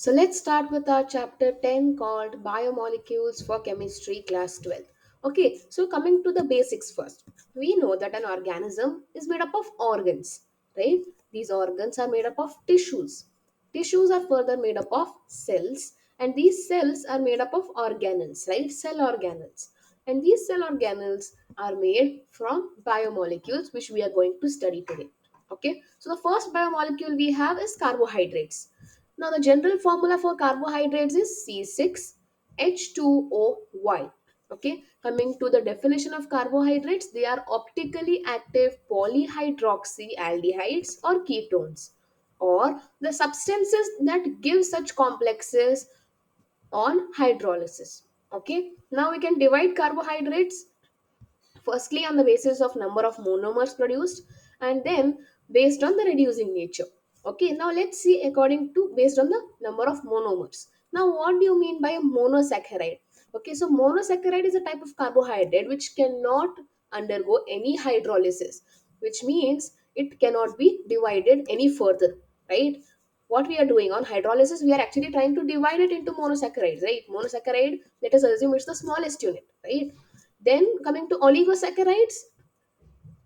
So let's start with our chapter 10 called Biomolecules for Chemistry, class 12. Okay, so coming to the basics first. We know that an organism is made up of organs, right? These organs are made up of tissues. Tissues are further made up of cells, and these cells are made up of organelles, right? Cell organelles. And these cell organelles are made from biomolecules, which we are going to study today. Okay, so the first biomolecule we have is carbohydrates. Now, the general formula for carbohydrates is C6H2OY. Okay, coming to the definition of carbohydrates, they are optically active polyhydroxyaldehydes or ketones, or the substances that give such complexes on hydrolysis. Okay, now we can divide carbohydrates firstly on the basis of number of monomers produced, and then based on the reducing nature. Okay, now let's see according to based on the number of monomers. Now what do you mean by a monosaccharide? Okay, so monosaccharide is a type of carbohydrate which cannot undergo any hydrolysis, which means it cannot be divided any further, right? What we are doing on hydrolysis, we are actually trying to divide it into monosaccharides, right? Monosaccharide, let us assume it's the smallest unit, right? Then coming to oligosaccharides,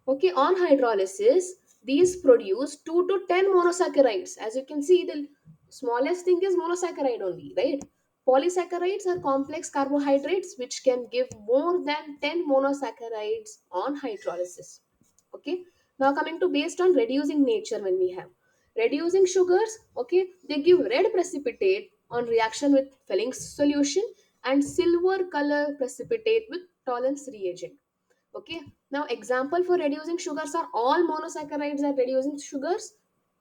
okay, on hydrolysis, these produce 2 to 10 monosaccharides. As you can see, the smallest thing is monosaccharide only, right? Polysaccharides are complex carbohydrates which can give more than 10 monosaccharides on hydrolysis. Okay, now coming to based on reducing nature, when we have reducing sugars, okay, they give red precipitate on reaction with Felling's solution and silver color precipitate with Tollens reagent. Okay, now example for reducing sugars are all monosaccharides are reducing sugars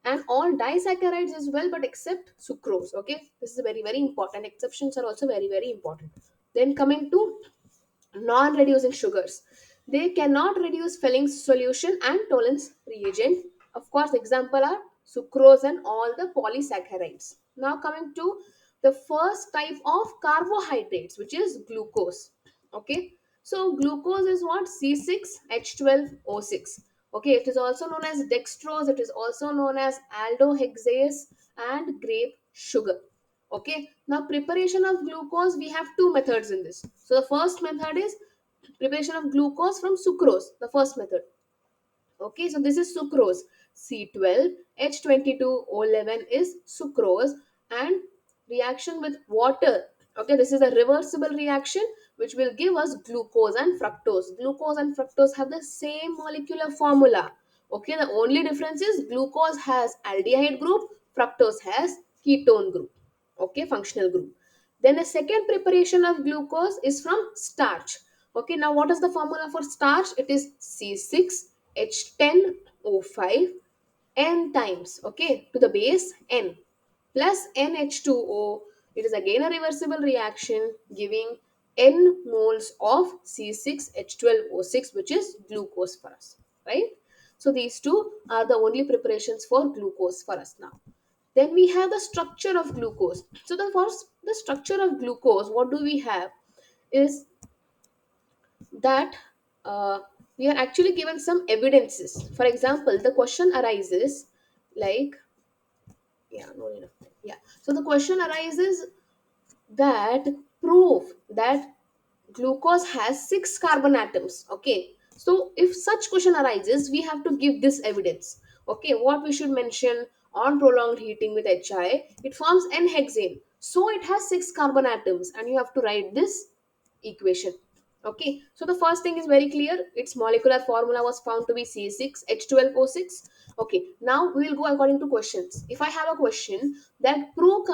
and all disaccharides as well, but except sucrose. Okay, this is very very important. Exceptions are also very very important. Then coming to non-reducing sugars, they cannot reduce Felling's solution and Tollens reagent. Of course, example are sucrose and all the polysaccharides. Now coming to the first type of carbohydrates, which is glucose. Okay, so glucose is what? C6H12O6. Okay, it is also known as dextrose, it is also known as aldohexase and grape sugar. Okay, now preparation of glucose, we have two methods in this. So the first method is preparation of glucose from sucrose, the first method. Okay, so this is sucrose. C12H22O11 is sucrose, and reaction with water. Okay, this is a reversible reaction which will give us glucose and fructose. Glucose and fructose have the same molecular formula. Okay, the only difference is glucose has aldehyde group, fructose has ketone group. Okay, functional group. Then the second preparation of glucose is from starch. Okay, now what is the formula for starch? It is C6H10O5 n times, okay, to the base n plus NH2O. It is again a reversible reaction giving n moles of C6H12O6, which is glucose for us, right? So these two are the only preparations for glucose for us now. Then we have the structure of glucose. So the first, the structure of glucose, what do we have is that uh, we are actually given some evidences. For example, the question arises like, yeah, no need of time. Yeah, so the question arises that prove that glucose has 6 carbon atoms. Okay, so if such question arises, we have to give this evidence. Okay, what we should mention: on prolonged heating with HI, it forms n-hexane, so it has 6 carbon atoms, and you have to write this equation. Okay, so the first thing is very clear, its molecular formula was found to be C6H12O6. Okay, now we will go according to questions. If I have a question that prove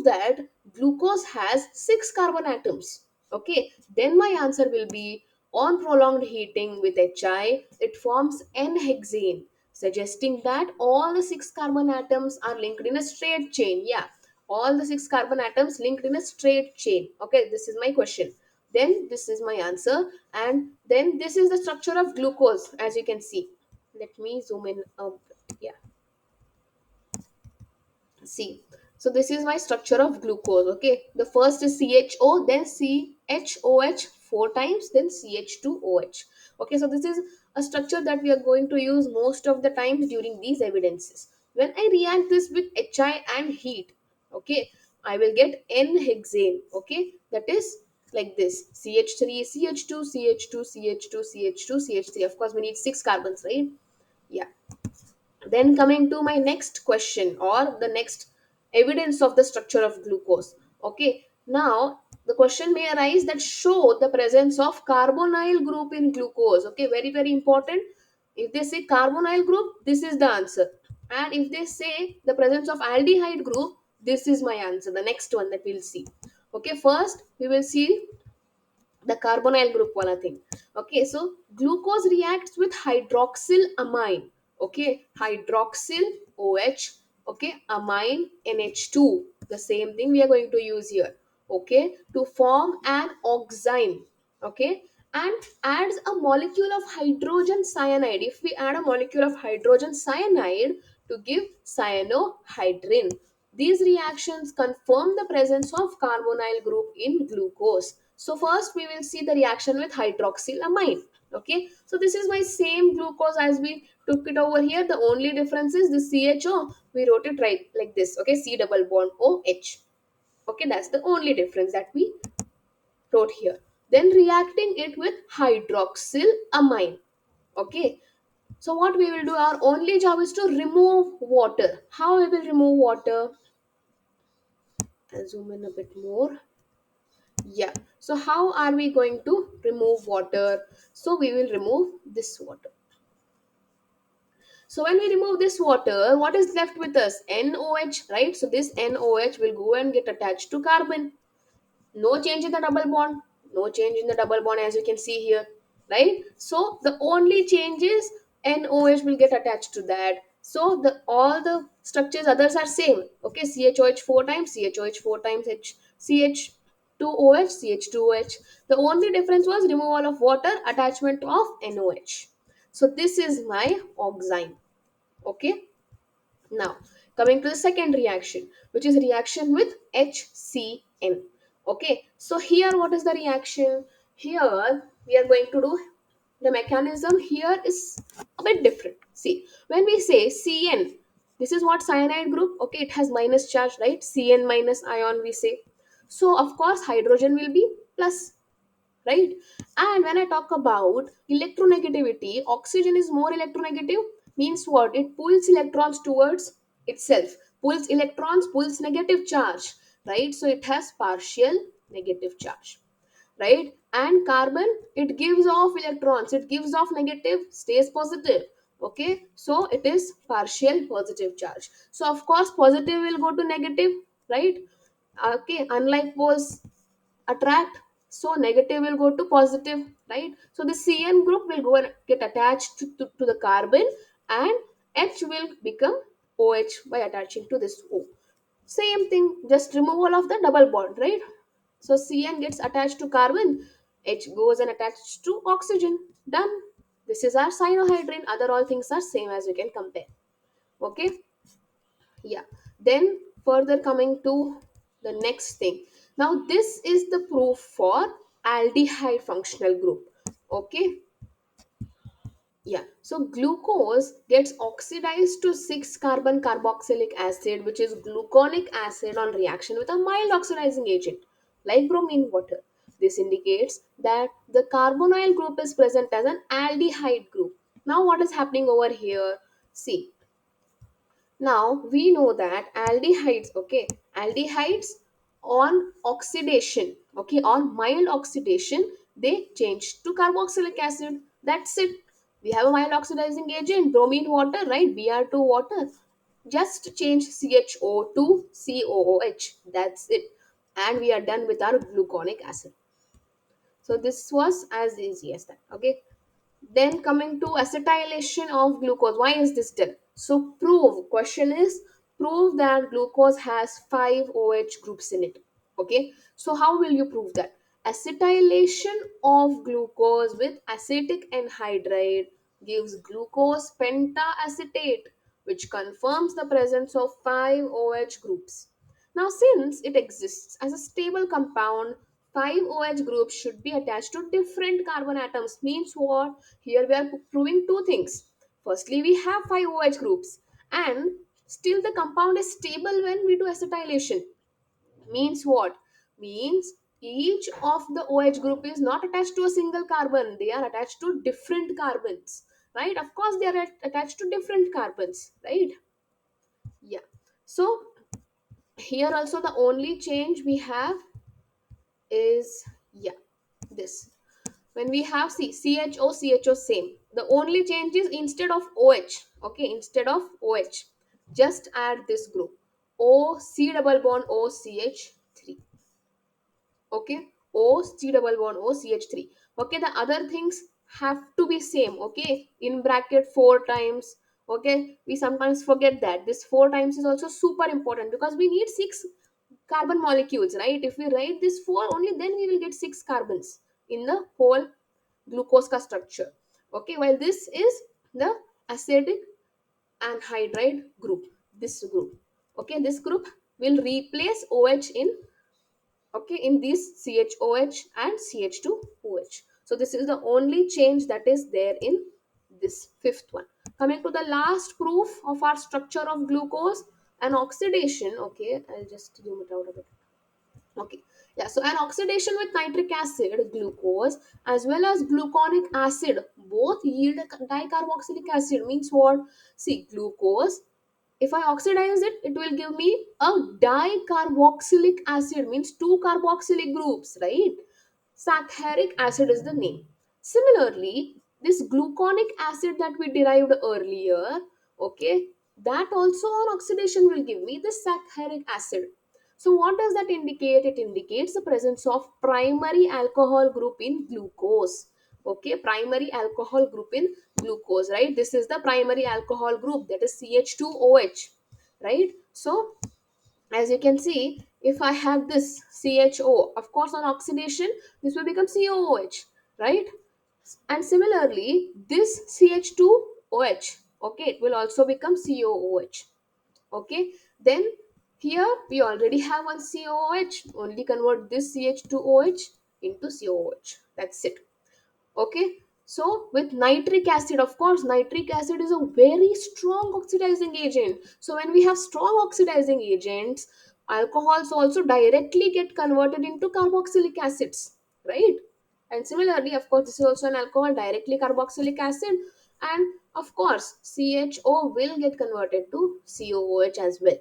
that glucose has 6 carbon atoms, okay, then my answer will be: on prolonged heating with HI, it forms n-hexane, suggesting that all the 6 carbon atoms are linked in a straight chain. Yeah, all the 6 carbon atoms linked in a straight chain. Okay, this is my question. Then this is my answer, and then this is the structure of glucose, as you can see. Let me zoom in. Yeah, see, so this is my structure of glucose. Okay, the first is CHO, then CHOH 4 times, then CH2OH. Okay, so this is a structure that we are going to use most of the times during these evidences. When I react this with HI and heat, okay, I will get n-hexane. Okay, that is like this: CH3, CH2, CH2, CH2, CH2, CH3. Of course, we need six carbons, right? Yeah. Then coming to my next question, or the next evidence of the structure of glucose. Okay, now the question may arise that show the presence of carbonyl group in glucose. Okay, very very important. If they say carbonyl group, this is the answer. And if they say the presence of aldehyde group, this is my answer. The next one that we'll see. Okay, first we will see the carbonyl group wala thing. Okay, so glucose reacts with hydroxyl amine. Okay, hydroxyl OH. Okay, amine NH2, the same thing we are going to use here. Okay, to form an oxime. Okay, and adds a molecule of hydrogen cyanide. If we add a molecule of hydrogen cyanide to give cyanohydrin, these reactions confirm the presence of carbonyl group in glucose. So first we will see the reaction with hydroxylamine. Okay, so this is my same glucose as we took it over here. The only difference is the CHO, we wrote it right like this. Okay, C double bond OH. Okay, that's the only difference that we wrote here. Then reacting it with hydroxylamine. Okay, so what we will do, our only job is to remove water. How we will remove water? I'll zoom in a bit more. Yeah, so how are we going to remove water? So we will remove this water. So when we remove this water, what is left with us? NOH, right? So this NOH will go and get attached to carbon. No change in the double bond. No change in the double bond, as you can see here, right? So the only change is NOH will get attached to that. So the all the structures others are same. Okay, CHOH 4 times, CHOH 4 times, H CH2OH, CH2OH. The only difference was removal of water, attachment of NOH. So this is my oxime. Okay, now, coming to the second reaction, which is reaction with HCN. Okay, so here what is the reaction? Here we are going to do, the mechanism here is a bit different. See, when we say CN, this is what cyanide group. Okay, it has minus charge, right? CN minus ion we say. So of course hydrogen will be plus, right? And when I talk about electronegativity, oxygen is more electronegative. Means what? It pulls electrons towards itself, pulls electrons, pulls negative charge, right? So it has partial negative charge, right? And carbon, it gives off electrons, it gives off negative, stays positive. Okay, so it is partial positive charge. So of course positive will go to negative, right? Okay, unlike poles attract, so negative will go to positive, right? So the CN group will go and get attached to the carbon, and H will become OH by attaching to this O. Same thing, just removal of the double bond, right? So CN gets attached to carbon, H goes and attached to oxygen. Done. This is our cyanohydrin. Other all things are same, as you can compare. Okay, yeah. Then further coming to the next thing. Now this is the proof for aldehyde functional group. Okay, yeah, so glucose gets oxidized to 6 carbon carboxylic acid, which is gluconic acid, on reaction with a mild oxidizing agent like bromine water. This indicates that the carbonyl group is present as an aldehyde group. Now what is happening over here? See, now we know that aldehydes, okay, aldehydes on oxidation, okay, on mild oxidation, they change to carboxylic acid. That's it. We have a mild oxidizing agent, bromine water, right? Br2 water. Just change CHO to COOH. That's it. And we are done with our gluconic acid. So this was as easy as that. Okay. Then coming to acetylation of glucose. Why is this done? So prove, question is prove that glucose has 5 OH groups in it. Okay. So how will you prove that? Acetylation of glucose with acetic anhydride gives glucose pentaacetate, which confirms the presence of 5 OH groups. Now, since it exists as a stable compound, 5 OH groups should be attached to different carbon atoms. Means what? Here we are proving two things. Firstly, we have 5 OH groups, and still the compound is stable when we do acetylation. Means what? Means each of the OH group is not attached to a single carbon, they are attached to different carbons, right? Of course they are attached to different carbons, right? Yeah. So here also the only change we have is, yeah, this. When we have CHO same, the only change is instead of OH, okay, instead of OH, just add this group, O C double bond O CH3. Okay, O C double bond O CH3. Okay, the other things have to be same. Okay, in bracket 4 times. Okay, we sometimes forget that this 4 times is also super important because we need 6 carbon molecules, right? If we write this 4 only, then we will get 6 carbons in the whole glucose ka structure. Okay, while this is the acidic anhydride group, this group. Okay, this group will replace OH in, okay, in these CHOH and CH2OH. So this is the only change that is there in this fifth one. Coming to the last proof of our structure of glucose and oxidation. Okay, I'll just zoom it out a bit. Okay, yeah, so an oxidation with nitric acid, glucose, as well as gluconic acid, both yield dicarboxylic acid. Means what? See, glucose, if I oxidize it, it will give me a dicarboxylic acid, means 2 carboxylic groups, right? Saccharic acid is the name. Similarly, this gluconic acid that we derived earlier, okay, that also on oxidation will give me the saccharic acid. So what does that indicate? It indicates the presence of primary alcohol group in glucose. Okay, primary alcohol group in glucose, right? This is the primary alcohol group, that is CH2OH, right? So as you can see, if I have this CHO, of course on oxidation this will become COOH, right? And similarly this CH2OH, okay, it will also become COOH. Okay, then here we already have one COOH, only convert this CH2OH into COOH, that's it. Okay, so with nitric acid, of course nitric acid is a very strong oxidizing agent. So when we have strong oxidizing agents, alcohols also directly get converted into carboxylic acids, right? And similarly, of course, this is also an alcohol, directly carboxylic acid, and of course CHO will get converted to COOH as well.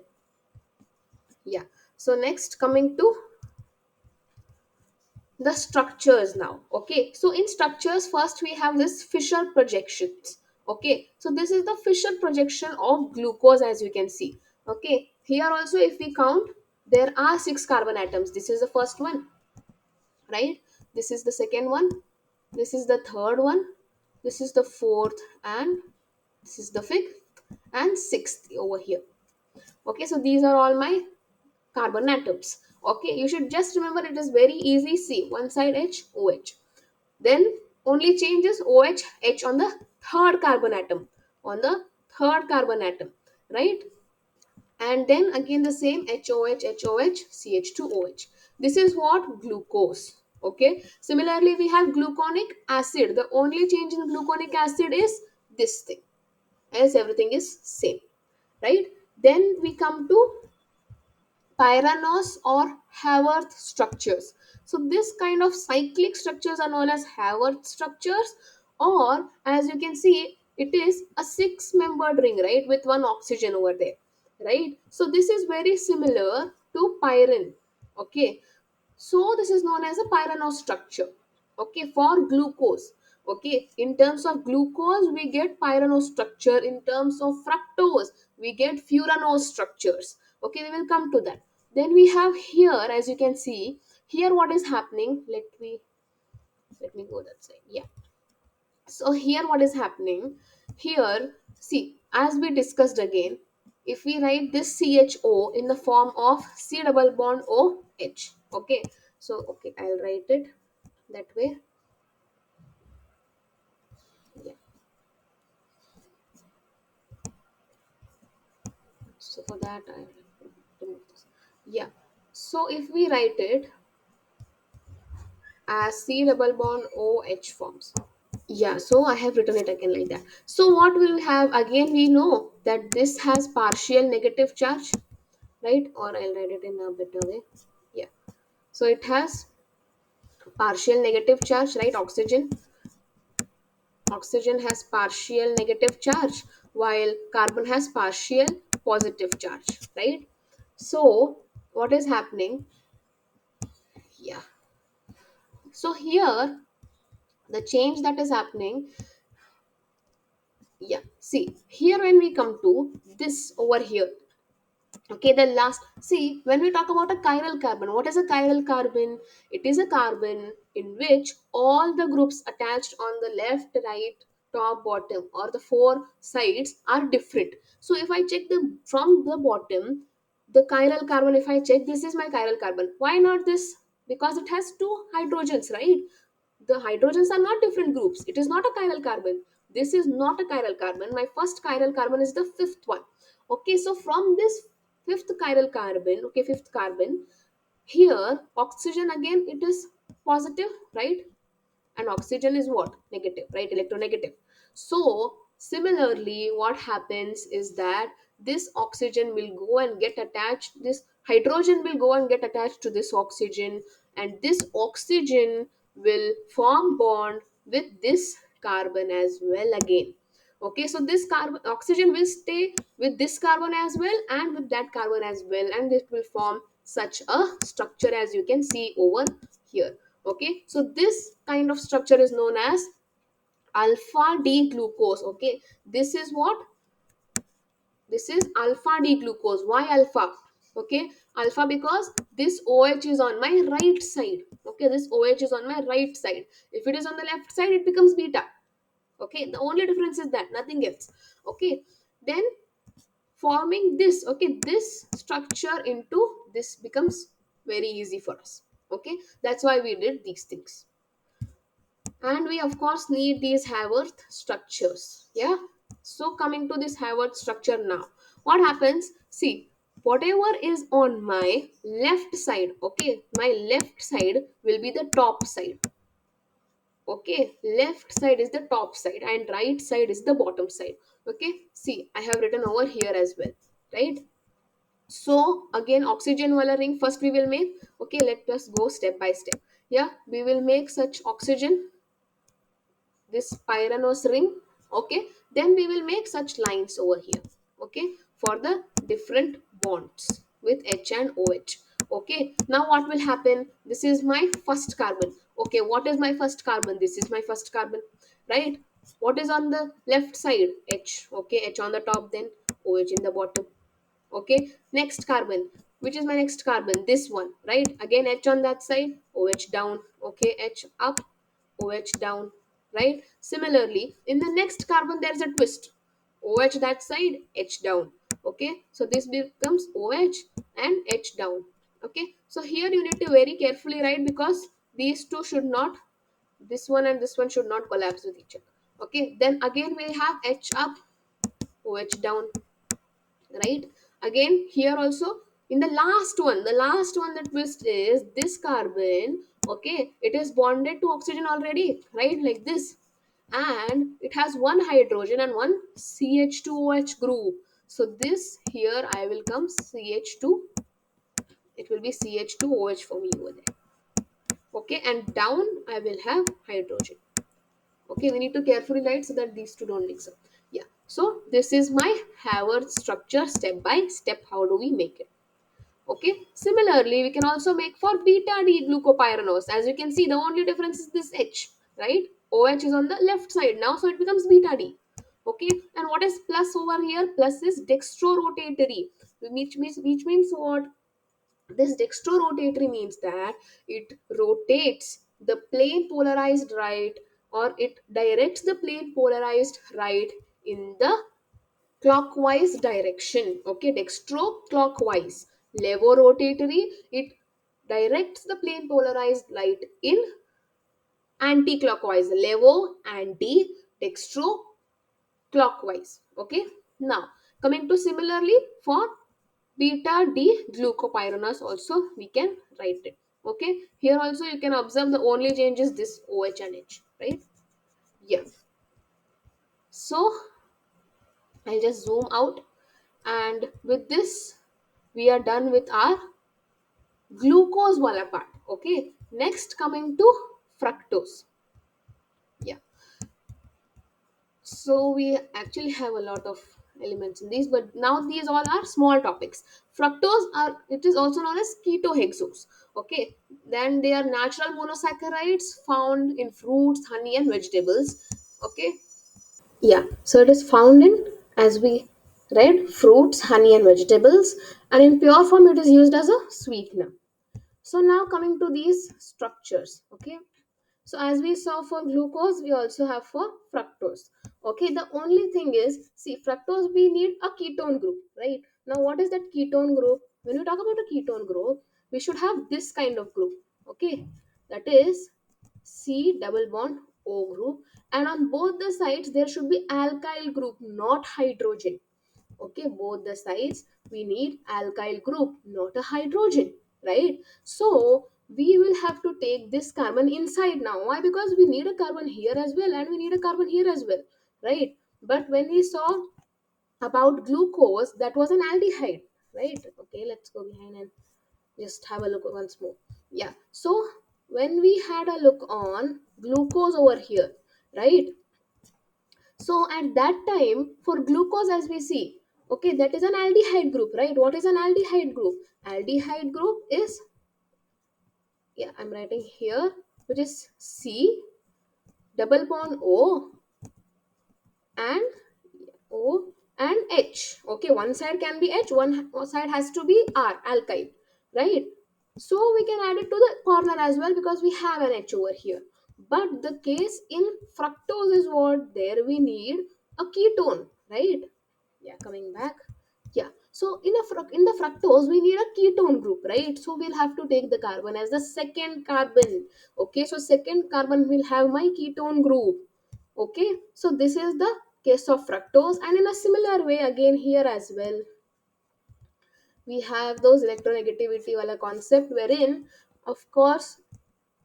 Yeah, so next, coming to the structures now. Okay, so in structures, first we have this Fischer projections. Okay, so this is the Fischer projection of glucose, as you can see. Okay, here also if we count, there are 6 carbon atoms. This is the first one, right? This is the second one, this is the third one, this is the fourth, and this is the fifth and sixth over here. Okay, so these are all my carbon atoms. Okay, you should just remember, it is very easy. See, one side H, OH. Then only changes OH, H on the third carbon atom. On the third carbon atom, right? And then again the same HOH, HOH, CH2OH. This is what? Glucose. Okay. Similarly, we have gluconic acid. The only change in gluconic acid is this thing. Else everything is same. Right? Then we come to Pyranose or Haworth structures. So this kind of cyclic structures are known as Haworth structures, or as you can see, it is a 6-membered ring, right, with one oxygen over there, right? So this is very similar to pyrin. Okay, so this is known as a pyranose structure. Okay, for glucose. Okay, in terms of glucose, we get pyranose structure. In terms of fructose, we get furanose structures. Okay, we will come to that. Then we have here, as you can see, here what is happening. Let me go that side. Yeah. So here what is happening? Here, see, as we discussed again, if we write this CHO in the form of C double bond OH. Okay. So okay, I'll write it that way. Yeah. So for that I remove this. Yeah. So if we write it as C double bond OH forms. Yeah, so I have written it again like that. So what we'll have again, we know that this has partial negative charge, right? Or I'll write it in a better way. So it has partial negative charge, right? Oxygen has partial negative charge, while carbon has partial positive charge, right? So what is happening? Yeah. So here the change that is happening, yeah, see here when we come to this over here. Okay, the last, see, when we talk about a chiral carbon, what is a chiral carbon? It is a carbon in which all the groups attached on the left, right, top, bottom, or the four sides are different. So if I check the from the bottom, the chiral carbon, if I check, this is my chiral carbon. Why not this? Because it has two hydrogens, right? The hydrogens are not different groups. It is not a chiral carbon. This is not a chiral carbon. My first chiral carbon is the fifth one. Okay, so from this fifth chiral carbon, okay, fifth carbon, here oxygen again it is positive, right? And oxygen is what? Negative, right? Electronegative. So similarly what happens is that this oxygen will go and get attached, this hydrogen will go and get attached to this oxygen, and this oxygen will form bond with this carbon as well again. Okay, so this carbon oxygen will stay with this carbon as well and with that carbon as well, and it will form such a structure as you can see over here. Okay, so this kind of structure is known as alpha d glucose. Okay, this is what? This is alpha d glucose. Why alpha? Okay, alpha because this OH is on my right side. Okay, this OH is on my right side. If it is on the left side, it becomes beta. Okay, the only difference is that, nothing else. Okay, then forming this, okay, this structure into this becomes very easy for us. Okay, that's why we did these things. And we of course need these Haworth structures. Yeah, so coming to this Haworth structure now, what happens? See, whatever is on my left side, okay, my left side will be the top side. Okay, left side is the top side and right side is the bottom side. Okay, see, I have written over here as well, right? So again, oxygen wala ring first we will make. Okay, let us go step by step. Yeah, we will make such oxygen, this pyranose ring. Okay, then we will make such lines over here. Okay, for the different bonds with H and OH. Okay, now what will happen? This is my first carbon. Okay, what is my first carbon? This is my first carbon, right? What is on the left side? H. Okay, H on the top, then OH in the bottom. Okay, next carbon, which is my next carbon? This one, right? Again H on that side, OH down. Okay, H up, OH down, right? Similarly in the next carbon there is a twist, OH that side, H down. Okay, so this becomes OH and H down. Okay, so here you need to very carefully write because these two should not, this one and this one should not collapse with each other. Okay, then again we have H up, OH down, right? Again here also, in the last one the twist is this carbon. Okay, it is bonded to oxygen already, right, like this, and it has one hydrogen and one CH2OH group. So this here I will come CH2, it will be CH2OH for me over there. Okay, and down I will have hydrogen. Okay, we need to carefully write so that these two don't mix up. Yeah, so this is my Haworth structure step by step. How do we make it? Okay, similarly we can also make for beta d glucopyranose. As you can see, the only difference is this H, right? OH is on the left side now, so it becomes beta d. Okay, and what is plus over here? Plus is dextrorotatory, which means what? This dextrorotatory means that it rotates the plane polarized right, or it directs the plane polarized right in the clockwise direction. Okay, dextro clockwise. Levorotatory, it directs the plane polarized light in anti-clockwise. Levo, anti, dextro, clockwise. Okay, now coming to similarly for beta d glucopyranose also we can write it. Okay, here also you can observe the only change is this OH and H, right? Yeah, so I'll just zoom out, and with this we are done with our glucose wala part. Okay, next coming to fructose. Yeah, so we actually have a lot of elements in these, but now these all are small topics. Fructose are, it is also known as ketohexose. Okay, then they are natural monosaccharides found in fruits, honey, and vegetables. Okay, yeah, so it is found in, as we read, fruits, honey, and vegetables, and in pure form it is used as a sweetener. So now coming to these structures. Okay, so as we saw for glucose, we also have for fructose. Okay, the only thing is, see, fructose we need a ketone group, right? Now, what is that ketone group? When we talk about a ketone group, we should have this kind of group. Okay, that is C double bond O group, and on both the sides there should be alkyl group, not hydrogen. Okay, both the sides we need alkyl group, not a hydrogen, right? So we will have to take this carbon inside now. Why? Because we need a carbon here as well, and we need a carbon here as well, right? But when we saw about glucose, that was an aldehyde, right? Okay, let's go behind and just have a look once more. Yeah, so when we had a look on glucose over here, right? So at that time, for glucose, as we see, okay, that is an aldehyde group, right? What is an aldehyde group? Aldehyde group is, yeah, I'm writing here, which is C double bond and O and H. Okay, one side can be H, one side has to be R, alkyl, right? So we can add it to the corner as well because we have an H over here. But the case in fructose is what? There we need a ketone, right? Yeah, coming back. Yeah, so in the fructose we need a ketone group, right? So we'll have to take the carbon as the second carbon. Okay, so second carbon will have my ketone group. Okay, so this is the case of fructose, and in a similar way again here as well, we have those electronegativity wala concept, wherein of course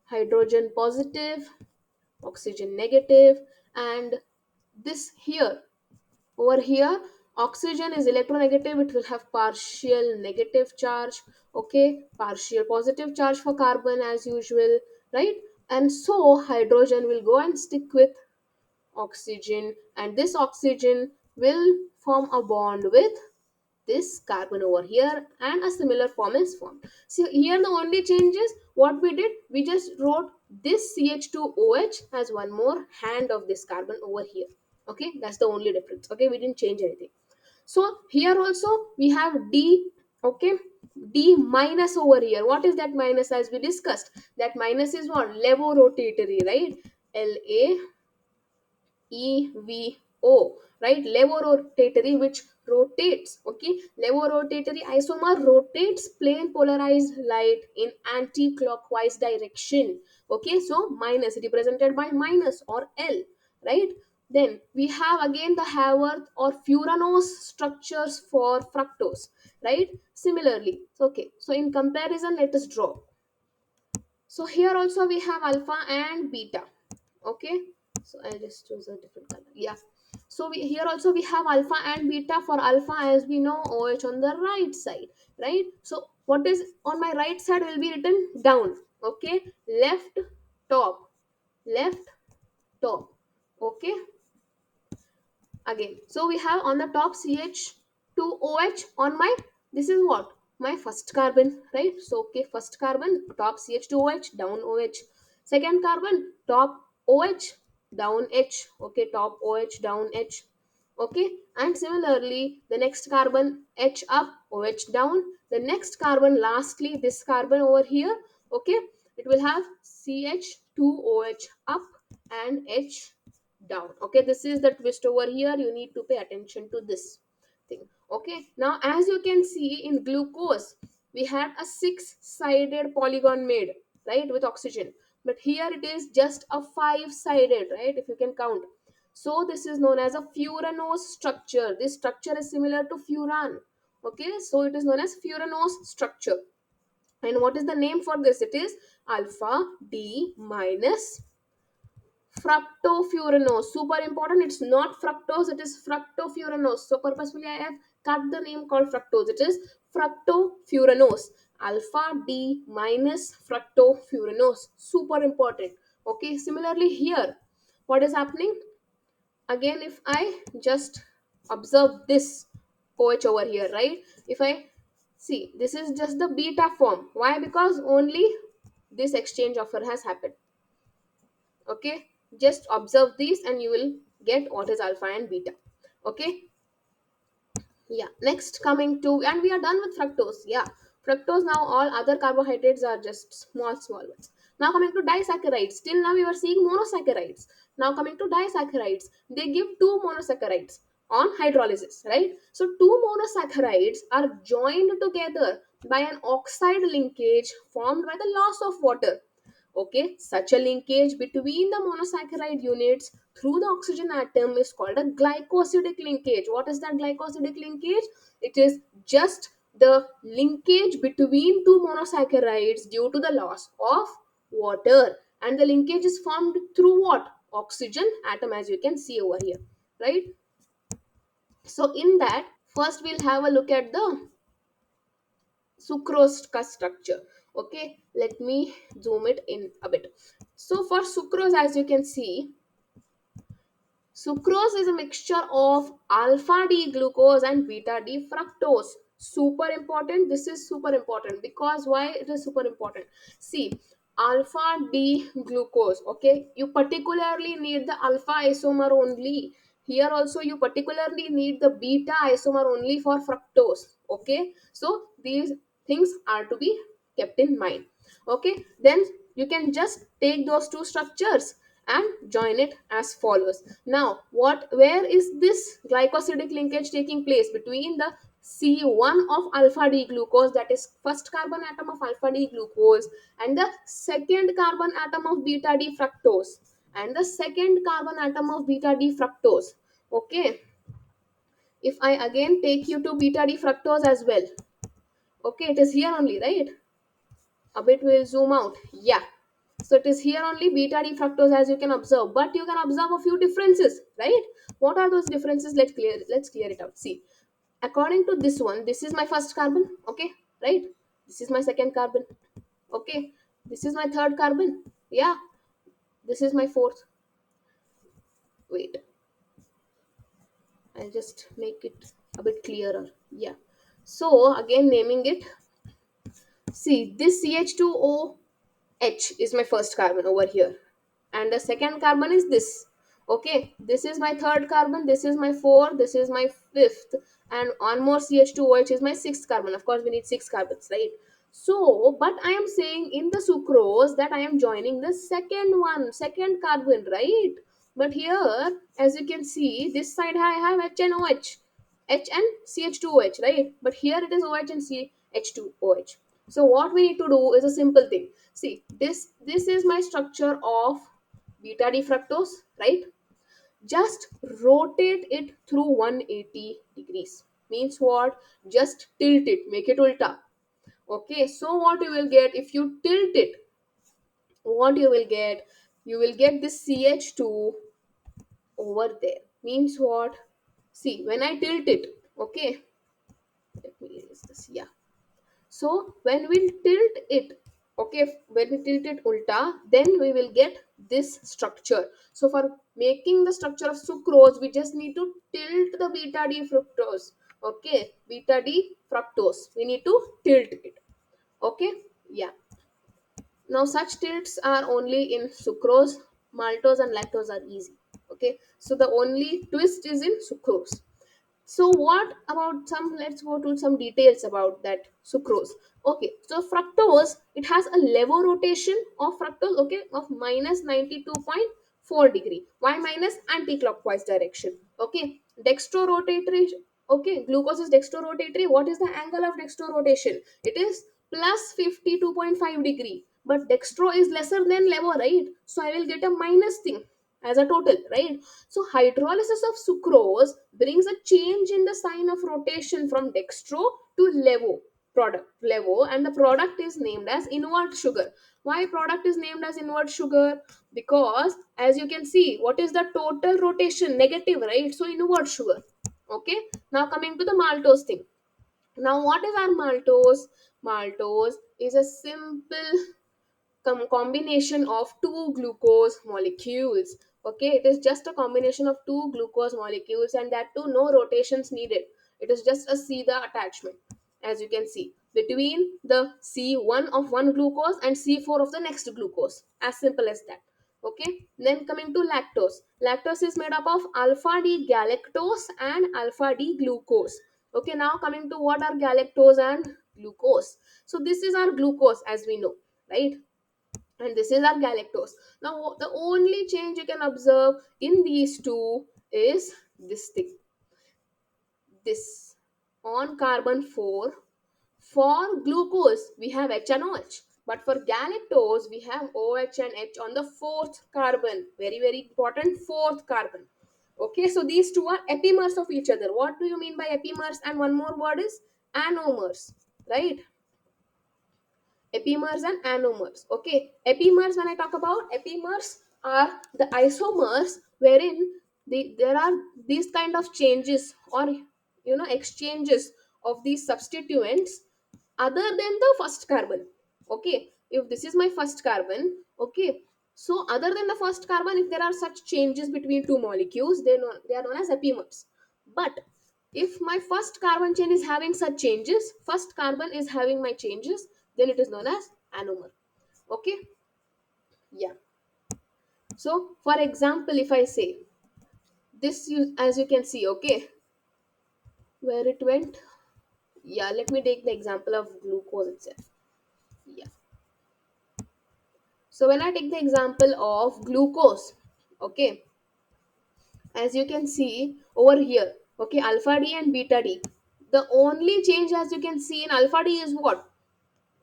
hydrogen positive, oxygen negative, and this here, over here, oxygen is electronegative, it will have partial negative charge. Okay, partial positive charge for carbon as usual, right? And so hydrogen will go and stick with oxygen, and this oxygen will form a bond with this carbon over here, and a similar form is formed. So here the only change is what we did, we just wrote this CH2OH as one more hand of this carbon over here. Okay, that's the only difference. Okay, we didn't change anything. So here also we have D. Okay, D minus over here. What is that minus? As we discussed, that minus is what? Levorotatory, right? LAEVO, right? Levorotatory, which rotates. Okay, levorotatory isomer rotates plane polarized light in anti-clockwise direction. Okay, so minus represented by minus or L, right? Then we have again the Haworth or Furanose structures for fructose, right? Similarly, so okay, so in comparison, let us draw. So here also we have alpha and beta. Okay, so I'll just choose a different color. Yeah, so here also we have alpha and beta. For alpha, as we know, OH on the right side, right? So what is on my right side will be written down. Okay, left top, left top. Okay, again, so we have on the top CH2OH on my, this is what, my first carbon, right? So okay, first carbon top CH2OH, down OH. Second carbon top OH, down H. Okay, top OH, down H. Okay, and similarly the next carbon H up, OH down. The next carbon, lastly this carbon over here, okay, it will have CH2OH up and H down. Okay, this is the twist over here, you need to pay attention to this thing. Okay, now as you can see in glucose, we had a six-sided polygon made, right, with oxygen, but here it is just a five-sided, right, if you can count. So this is known as a furanose structure. This structure is similar to furan. Okay, so it is known as furanose structure. And what is the name for this? It is alpha D minus fructofuranose. Super important, it's not fructose, it is fructofuranose. So purposefully I have cut the name called fructose, it is fructofuranose. alpha D minus fructofuranose. Super important. Okay, similarly here, what is happening? Again, if I just observe this OH over here, right? If I see, this is just the beta form. Why? Because only this exchange offer has happened. Okay, just observe these and you will get what is alpha and beta. Okay, yeah, next coming to, and we are done with fructose. Yeah, fructose, now all other carbohydrates are just small ones. Now coming to disaccharides, till now we were seeing monosaccharides. Now coming to disaccharides, they give two monosaccharides on hydrolysis, right? So two monosaccharides are joined together by an oxide linkage formed by the loss of water. Okay, such a linkage between the monosaccharide units through the oxygen atom is called a glycosidic linkage. What is that glycosidic linkage? It is just the linkage between two monosaccharides due to the loss of water, and the linkage is formed through what? Oxygen atom, as you can see over here, right? So in that, first we'll have a look at the sucrose structure. Okay, let me zoom it in a bit. So for sucrose, as you can see, sucrose is a mixture of alpha D glucose and beta D fructose. Super important. This is super important because why it is super important? See, alpha D glucose. Okay, you particularly need the alpha isomer only. Here also you particularly need the beta isomer only for fructose. Okay, so these things are to be kept in mind. Okay, then you can just take those two structures and join it as follows. Now, where is this glycosidic linkage taking place between the C1 of alpha D glucose, that is first carbon atom of alpha D glucose, and the second carbon atom of beta D fructose, and the second carbon atom of beta D fructose. Okay, if I again take you to beta D fructose as well. Okay, it is here only, right? A bit will zoom out. Yeah, so it is here only, beta D fructose, as you can observe, but you can observe a few differences, right? What are those differences? Let's clear it out. See, according to this one, this is my first carbon. Okay, right? This is my second carbon. Okay, this is my third carbon. Yeah, this is my fourth. Wait, I'll just make it a bit clearer. Yeah, so again naming it. See, this CH2O H is my first carbon over here, and the second carbon is this. Okay, this is my third carbon, this is my fourth, this is my fifth, and one more CH2OH is my sixth carbon. Of course, we need six carbons, right? So, but I am saying in the sucrose that I am joining the second carbon, right? But here, as you can see, this side I have H and OH, H and CH2OH, right? But here it is OH and CH2OH. So what we need to do is a simple thing. See, this is my structure of beta D fructose, right? Just rotate it through 180 degrees. Means what? Just tilt it, make it ulta. Okay, so what you will get if you tilt it? What you will get? You will get this CH2 over there. Means what? See, when I tilt it, okay, let me erase this. Yeah. So when we tilt it, okay, when we tilt it ulta, then we will get this structure. So for making the structure of sucrose, we just need to tilt the beta D fructose. Okay, beta D fructose. We need to tilt it. Okay, yeah. Now such tilts are only in sucrose, maltose, and lactose are easy. Okay, so the only twist is in sucrose. So what about some, let's go to some details about that sucrose. Okay, so fructose, it has a levo rotation of fructose, okay, of minus 92.4 degree. Why minus? Anti-clockwise direction. Okay, dextrorotatory, okay, glucose is dextrorotatory. What is the angle of dextrorotation? It is plus 52.5 degree. But dextro is lesser than levo, right? So I will get a minus thing as a total, right? So hydrolysis of sucrose brings a change in the sign of rotation from dextro to levo, and the product is named as invert sugar. Why product is named as invert sugar? Because as you can see, what is the total rotation? Negative, right? So invert sugar. Okay, now coming to the maltose thing. Now what is our maltose? Maltose is a simple combination of two glucose molecules. Okay, it is just a combination of two glucose molecules, and that too no rotations needed. It is just a Sida attachment, as you can see, between the C1 of one glucose and C4 of the next glucose. As simple as that. Okay, then coming to lactose. Lactose is made up of alpha D galactose and alpha D glucose. Okay, now coming to what are galactose and glucose. So this is our glucose, as we know, right? And this is our galactose. Now the only change you can observe in these two is this thing, this, on carbon 4. For glucose we have H and OH, but for galactose we have OH and H on the fourth carbon. Very very important, fourth carbon. Okay, so these two are epimers of each other. What do you mean by epimers? And one more word is anomers, right? Epimers and anomers. Okay, epimers, when I talk about epimers, are the isomers wherein there are these kind of changes, or exchanges of these substituents other than the first carbon. Okay, if this is my first carbon, okay, so other than the first carbon, if there are such changes between two molecules, they are known as epimers. But if my first carbon chain is having such changes, first carbon is having my changes, then it is known as anomer. Okay, yeah. So for example, if I say this, you, as you can see, okay, where it went, yeah, let me take the example of glucose itself. Yeah, so when I take the example of glucose, okay, as you can see over here, okay, alpha D and beta D, the only change, as you can see, in alpha D is what?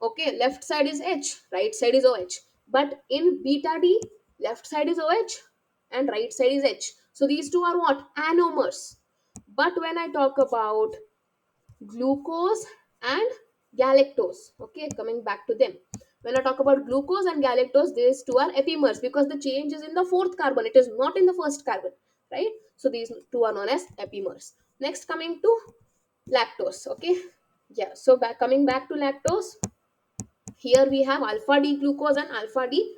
Okay, left side is H, right side is OH. But in beta D, left side is OH and right side is H. So these two are what? Anomers. But when I talk about glucose and galactose, okay, coming back to them. When I talk about glucose and galactose, these two are epimers because the change is in the fourth carbon. It is not in the first carbon, right? So these two are known as epimers. Next, coming to lactose, okay. Yeah, so coming back to lactose, here we have alpha D glucose and alpha D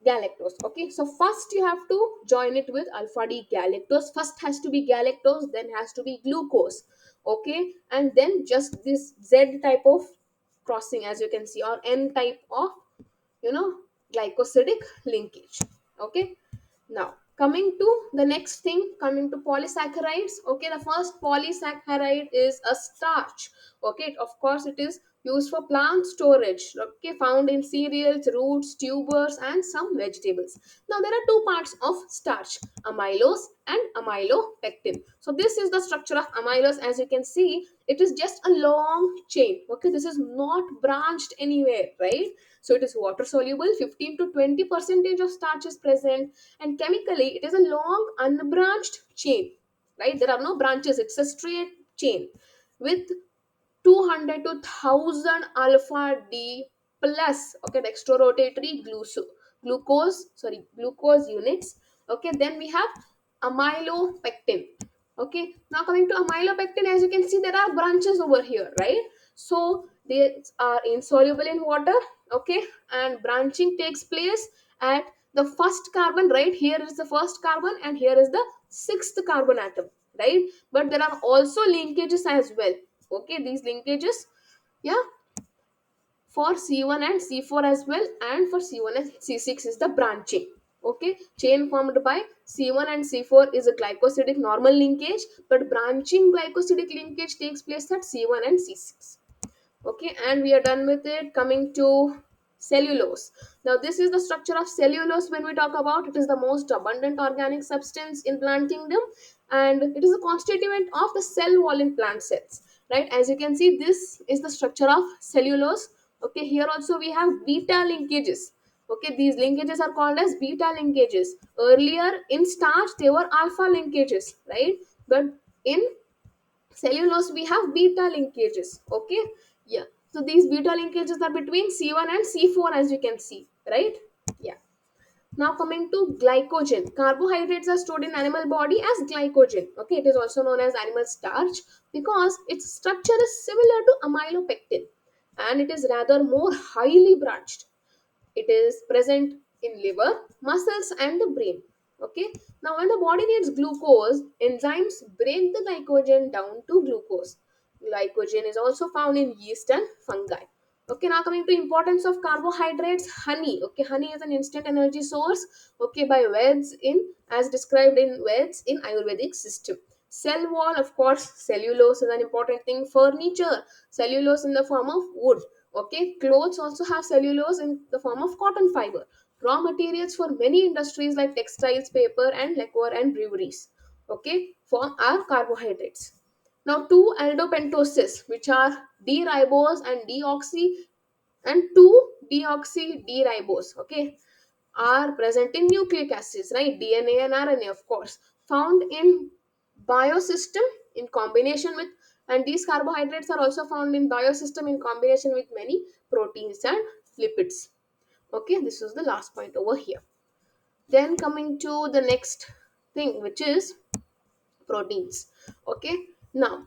galactose. Okay, so first you have to join it with alpha D galactose. First has to be galactose, then has to be glucose. Okay, and then just this Z type of crossing, as you can see, or N type of, you know, glycosidic linkage. Okay, now coming to the next thing, coming to polysaccharides. Okay, the first polysaccharide is a starch. Okay, of course it is used for plant storage. Okay, found in cereals, roots, tubers, and some vegetables. Now there are two parts of starch, amylose and amylopectin. So this is the structure of amylose. As you can see, it is just a long chain. Okay, this is not branched anywhere, right? So it is water soluble, 15 to 20 percentage of starch is present, and chemically it is a long unbranched chain, right? There are no branches, it's a straight chain with 200 to 1000 alpha D plus, okay, dextrorotatory glucose units. Okay, then we have amylopectin. Okay, now coming to amylopectin, as you can see, there are branches over here, right? So they are insoluble in water. Okay, and branching takes place at the first carbon, right? Here is the first carbon and here is the sixth carbon atom, right? But there are also linkages as well. Okay, these linkages, yeah, for C1 and C4 as well, and for C1 and C6 is the branching. Okay, chain formed by C1 and C4 is a glycosidic normal linkage, but branching glycosidic linkage takes place at C1 and C6. Okay, and we are done with it. Coming to cellulose. Now this is the structure of cellulose. When we talk about, it is the most abundant organic substance in plant kingdom, and it is a constituent of the cell wall in plant cells, right? As you can see, this is the structure of cellulose. Okay, here also we have beta linkages. Okay, these linkages are called as beta linkages. Earlier in starch they were alpha linkages, right? But in cellulose we have beta linkages. Okay, yeah, so these beta linkages are between C1 and C4, as you can see, right? Yeah. Now coming to glycogen. Carbohydrates are stored in animal body as glycogen. Okay, it is also known as animal starch because its structure is similar to amylopectin. and it is rather more highly branched. It is present in liver, muscles, and the brain. Okay. Now, when the body needs glucose, enzymes break the glycogen down to glucose. Glycogen is also found in yeast and fungi. Okay. Now, coming to importance of carbohydrates, honey. Okay, honey is an instant energy source. Okay, by Veds in as described in Veds in Ayurvedic system. Cell wall, of course, cellulose is an important thing. Furniture, cellulose in the form of wood. Okay, clothes also have cellulose in the form of cotton fiber. Raw materials for many industries like textiles, paper, and liquor and breweries. Okay, form are carbohydrates. Now, 2 aldopentoses, which are D-ribose and deoxy, and 2 deoxy D-ribose. Okay, are present in nucleic acids, right? DNA and RNA, of course, found in biosystem in combination with, and these carbohydrates are also found in biosystem in combination with many proteins and lipids. Okay, this is the last point over here. Then coming to the next thing, which is proteins. Okay, now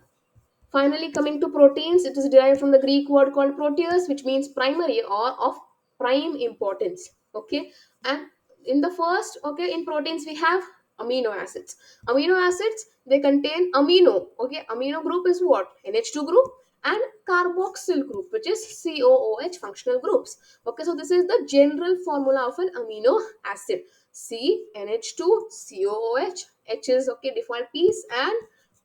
finally, coming to proteins, it is derived from the Greek word called proteus, which means primary or of prime importance. Okay, and in the first, okay, in proteins we have amino acids. Amino acids, they contain amino. Okay, amino group is what? NH2 group, and carboxyl group, which is COOH functional groups. Okay, so this is the general formula of an amino acid. C, NH2, COOH, H is okay default piece, and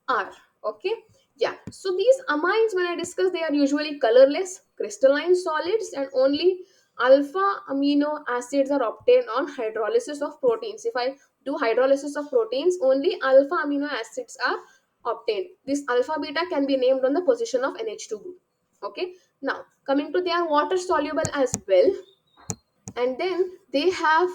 R. Okay, yeah, so these amines, when I discuss, they are usually colorless, crystalline solids, and only alpha amino acids are obtained on hydrolysis of proteins. If I do hydrolysis of proteins, only alpha amino acids are obtained. This alpha beta can be named on the position of NH2 group. Okay, now coming to, they are water soluble as well, and then they have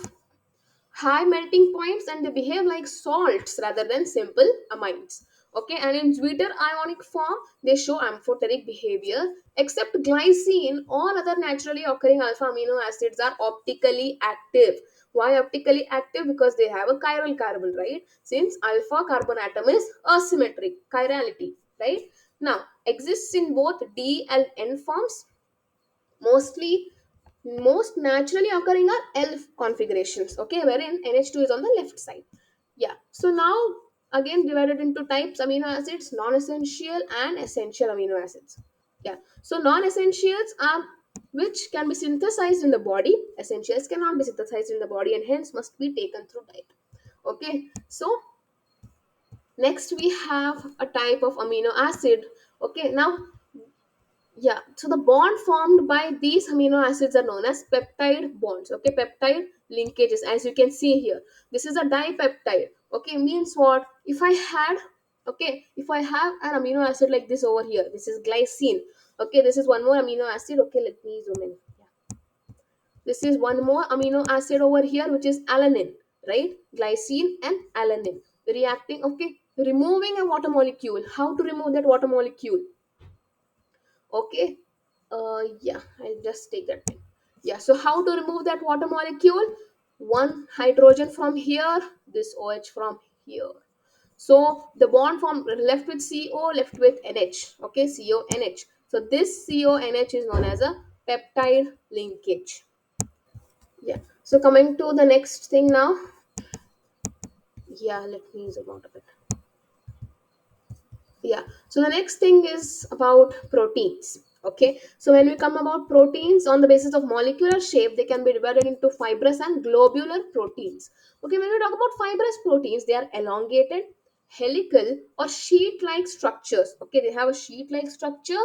high melting points and they behave like salts rather than simple amines. Okay, and in sweeter ionic form, they show amphoteric behavior. Except glycine, all other naturally occurring alpha amino acids are optically active. Why optically active? Because they have a chiral carbon, right? Since alpha carbon atom is asymmetric, chirality, right? Now, exists in both D and N forms. Mostly, most naturally occurring are L configurations, okay, wherein NH2 is on the left side. Yeah, so now again divided into types: amino acids, non-essential and essential amino acids. Yeah, so non-essentials are which can be synthesized in the body. Essentials cannot be synthesized in the body and hence must be taken through diet. Okay, so next we have a type of amino acid. Okay, now, yeah, so the bond formed by these amino acids are known as peptide bonds. Okay, peptide linkages, as you can see here. This is a dipeptide. Okay, means what? If I had, okay, if I have an amino acid like this over here, this is glycine. Okay, this is one more amino acid. Okay, let me zoom in. Yeah. This is one more amino acid over here, which is alanine, right? Glycine and alanine reacting. Okay, removing a water molecule. How to remove that water molecule? Okay, yeah, I'll just take that pen. Yeah, so how to remove that water molecule? One hydrogen from here, this OH from here. So the bond from left with CO, left with NH. Okay, CONH. So this CONH is known as a peptide linkage. Yeah, so coming to the next thing now. Yeah, let me zoom out a bit. Yeah, so the next thing is about proteins. Okay, so when we come about proteins, on the basis of molecular shape, they can be divided into fibrous and globular proteins. Okay, when we talk about fibrous proteins, they are elongated, helical, or sheet like structures. Okay, they have a sheet like structure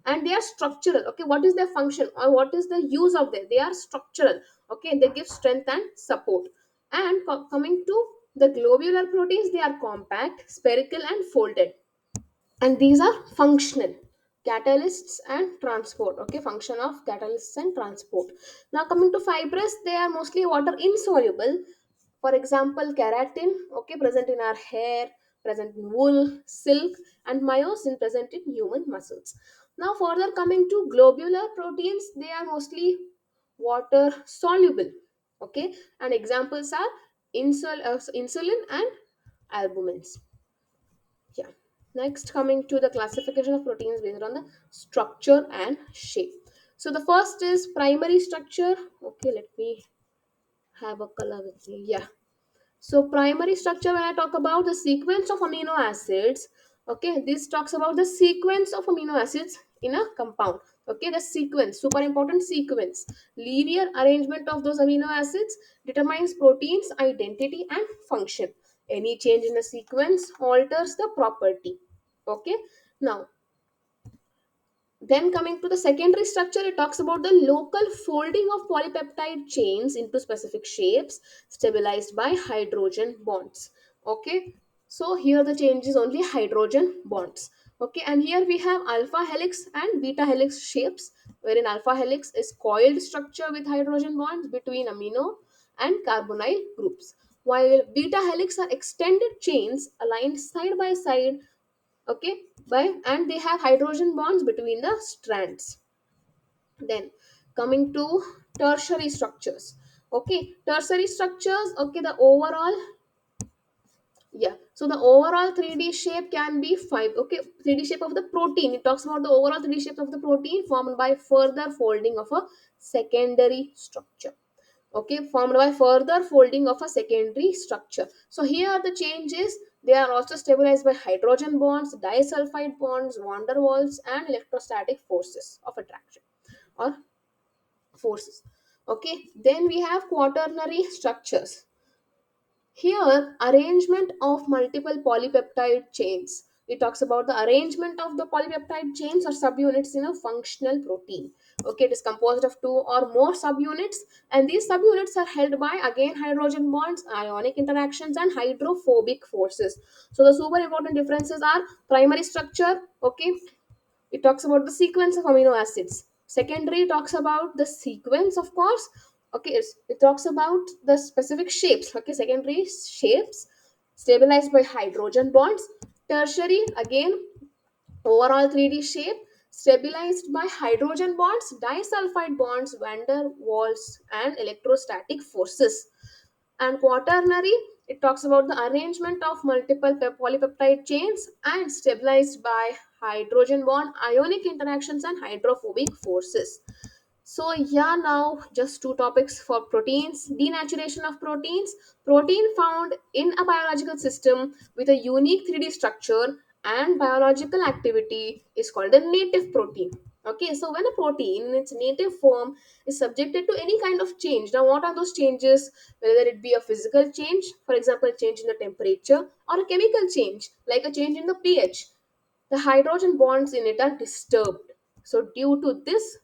and they are structural. Okay, what is their function or what is the use of them? They are structural. Okay, they give strength and support. And coming to the globular proteins, they are compact, spherical, and folded, and these are functional: catalysts and transport. Okay, function of catalysts and transport. Now coming to fibrous, they are mostly water insoluble. For example, keratin, okay, present in our hair, present in wool, silk, and myosin present in human muscles. Now further coming to globular proteins, they are mostly water soluble. Okay, and examples are insulin and albumins. Yeah. Next, coming to the classification of proteins based on the structure and shape. So the first is primary structure. Okay, let me have a color with me. Yeah. So primary structure, when I talk about the sequence of amino acids, okay, this talks about the sequence of amino acids in a compound. Okay, the sequence, super important sequence. Linear arrangement of those amino acids determines protein's identity and function. Any change in the sequence alters the property. Okay, now then coming to the secondary structure, it talks about the local folding of polypeptide chains into specific shapes stabilized by hydrogen bonds. Okay, so here the change is only hydrogen bonds. Okay, and here we have alpha helix and beta helix shapes, wherein alpha helix is coiled structure with hydrogen bonds between amino and carbonyl groups, while beta helix are extended chains aligned side by side, okay, by, and they have hydrogen bonds between the strands. Then coming to tertiary structures. Okay, tertiary structures, okay, the overall, yeah, so the overall 3D shape can be 5. Okay, 3D shape of the protein, it talks about the overall 3D shape of the protein formed by further folding of a secondary structure. Okay, formed by further folding of a secondary structure. So here the change is they are also stabilized by hydrogen bonds, disulfide bonds, van der Waals, and electrostatic forces of attraction or forces. Okay, then we have quaternary structures. Here, arrangement of multiple polypeptide chains. It talks about the arrangement of the polypeptide chains or subunits in a functional protein. Okay, it is composed of two or more subunits, and these subunits are held by again hydrogen bonds, ionic interactions, and hydrophobic forces. So the super important differences are primary structure. Okay, it talks about the sequence of amino acids. Secondary talks about the sequence, of course. Okay, it talks about the specific shapes. Okay, secondary shapes stabilized by hydrogen bonds. Tertiary, again, overall 3D shape stabilized by hydrogen bonds, disulfide bonds, van der Waals, and electrostatic forces. And quaternary, it talks about the arrangement of multiple polypeptide chains and stabilized by hydrogen bond, ionic interactions, and hydrophobic forces. So yeah, now just two topics for proteins. Denaturation of proteins. Protein found in a biological system with a unique 3D structure and biological activity is called a native protein. Okay, so when a protein in its native form is subjected to any kind of change, now what are those changes? Whether it be a physical change, for example, change in the temperature, or a chemical change, like a change in the pH, the hydrogen bonds in it are disturbed. So due to this,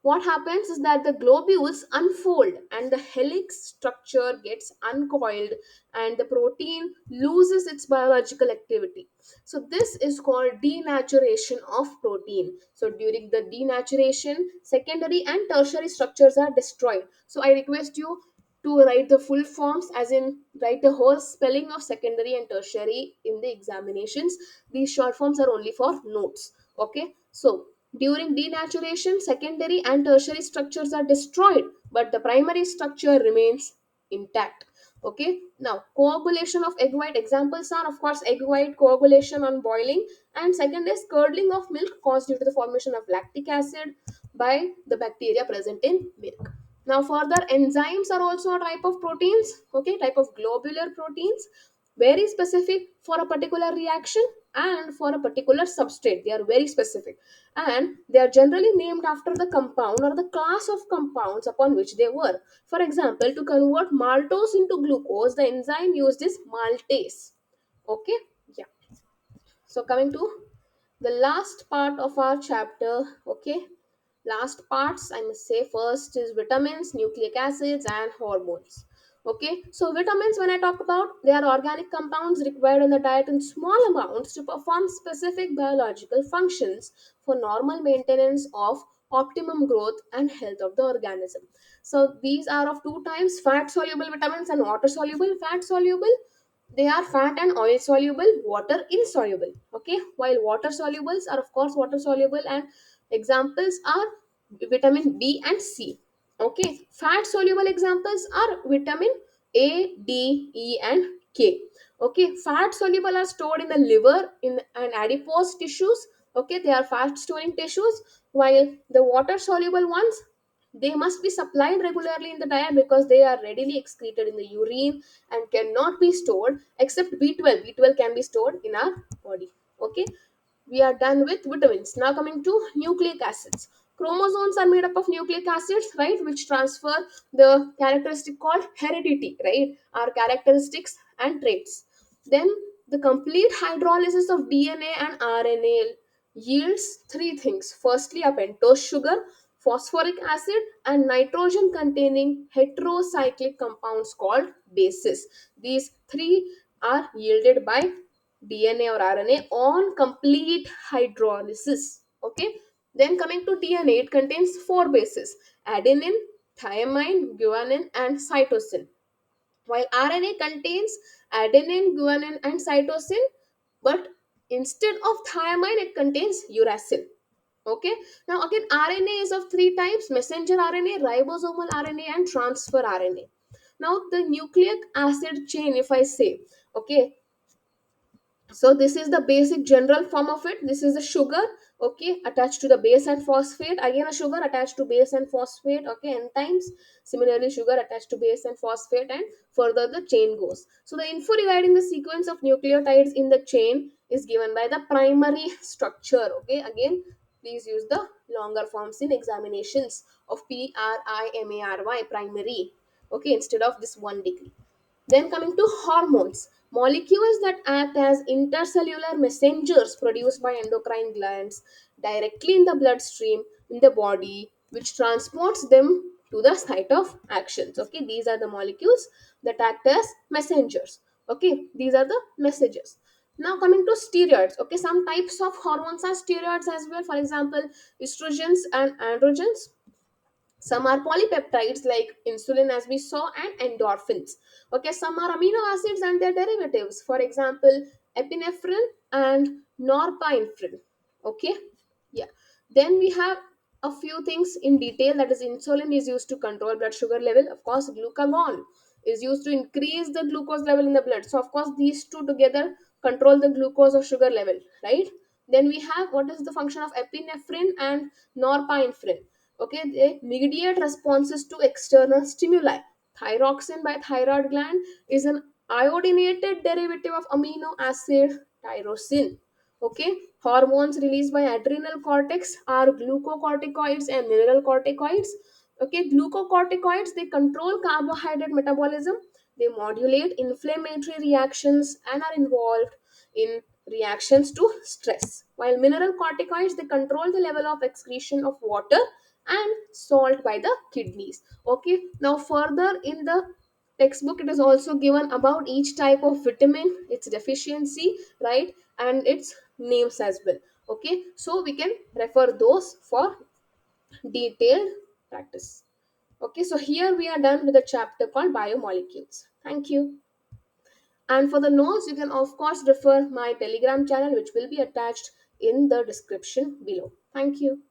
what happens is that the globules unfold and the helix structure gets uncoiled and the protein loses its biological activity. So this is called denaturation of protein. So during the denaturation, secondary and tertiary structures are destroyed. So I request you to write the full forms, as in write the whole spelling of secondary and tertiary in the examinations. These short forms are only for notes. Okay, so during denaturation, secondary and tertiary structures are destroyed, but the primary structure remains intact. Okay, now coagulation of egg white. Examples are, of course, egg white coagulation on boiling, and second is curdling of milk caused due to the formation of lactic acid by the bacteria present in milk. Now, further, enzymes are also a type of proteins, okay, type of globular proteins, very specific for a particular reaction and for a particular substrate. They are very specific, and they are generally named after the compound or the class of compounds upon which they work. For example, to convert maltose into glucose, the enzyme used is maltase. Okay, yeah. So coming to the last part of our chapter, okay, last parts I must say, first is vitamins, nucleic acids, and hormones. Okay, so vitamins, when I talk about, they are organic compounds required in the diet in small amounts to perform specific biological functions for normal maintenance of optimum growth and health of the organism. So these are of two types: fat soluble vitamins and water soluble. Fat soluble, they are fat and oil soluble, water insoluble. Okay, while water solubles are of course water soluble, and examples are vitamin B and C. Okay, fat soluble examples are vitamin A, D, E, and K. Okay, fat soluble are stored in the liver in and adipose tissues, Okay, they are fast storing tissues, while the water soluble ones, they must be supplied regularly in the diet because they are readily excreted in the urine and cannot be stored except B12. B12 can be stored in our body. Okay, we are done with vitamins. Now coming to nucleic acids. Chromosomes are made up of nucleic acids, right, which transfer the characteristic called heredity, right, our characteristics and traits. Then the complete hydrolysis of DNA and RNA yields three things. Firstly, a pentose sugar, phosphoric acid, and nitrogen containing heterocyclic compounds called bases. These three are yielded by DNA or RNA on complete hydrolysis. Okay. Then coming to DNA, it contains four bases: adenine, thymine, guanine, and cytosine. While RNA contains adenine, guanine, and cytosine, but instead of thymine, it contains uracil. Okay. Now again, RNA is of three types: messenger RNA, ribosomal RNA, and transfer RNA. Now the nucleic acid chain, if I say, okay, so this is the basic general form of it. This is a sugar, okay, attached to the base and phosphate. Again, a sugar attached to base and phosphate. Okay, enzymes. Similarly, sugar attached to base and phosphate, and further the chain goes. So the info regarding the sequence of nucleotides in the chain is given by the primary structure. Okay, again, please use the longer forms in examinations of PRIMARY, primary. Okay, instead of this 1 degree. Then coming to hormones, molecules that act as intercellular messengers produced by endocrine glands directly in the bloodstream in the body, which transports them to the site of actions. Okay, these are the molecules that act as messengers. Okay, these are the messages. Now coming to steroids. Okay, some types of hormones are steroids as well. For example, estrogens and androgens. Some are polypeptides like insulin, as we saw, and endorphins. Okay, some are amino acids and their derivatives. For example, epinephrine and norepinephrine. Okay, yeah. Then we have a few things in detail. That is, insulin is used to control blood sugar level. Of course, glucagon is used to increase the glucose level in the blood. So, of course, these two together control the glucose or sugar level, right? Then we have what is the function of epinephrine and norepinephrine. Okay, they mediate responses to external stimuli. Thyroxine by thyroid gland is an iodinated derivative of amino acid tyrosine. Okay, hormones released by adrenal cortex are glucocorticoids and mineral corticoids. Okay, glucocorticoids, they control carbohydrate metabolism, they modulate inflammatory reactions and are involved in reactions to stress, while mineral corticoids, they control the level of excretion of water and salt by the kidneys. Okay, now further in the textbook, it is also given about each type of vitamin, its deficiency, right, and its names as well. Okay, so we can refer those for detailed practice. Okay, so here we are done with the chapter called biomolecules. Thank you. And for the notes, you can of course refer my Telegram channel, which will be attached in the description below. Thank you.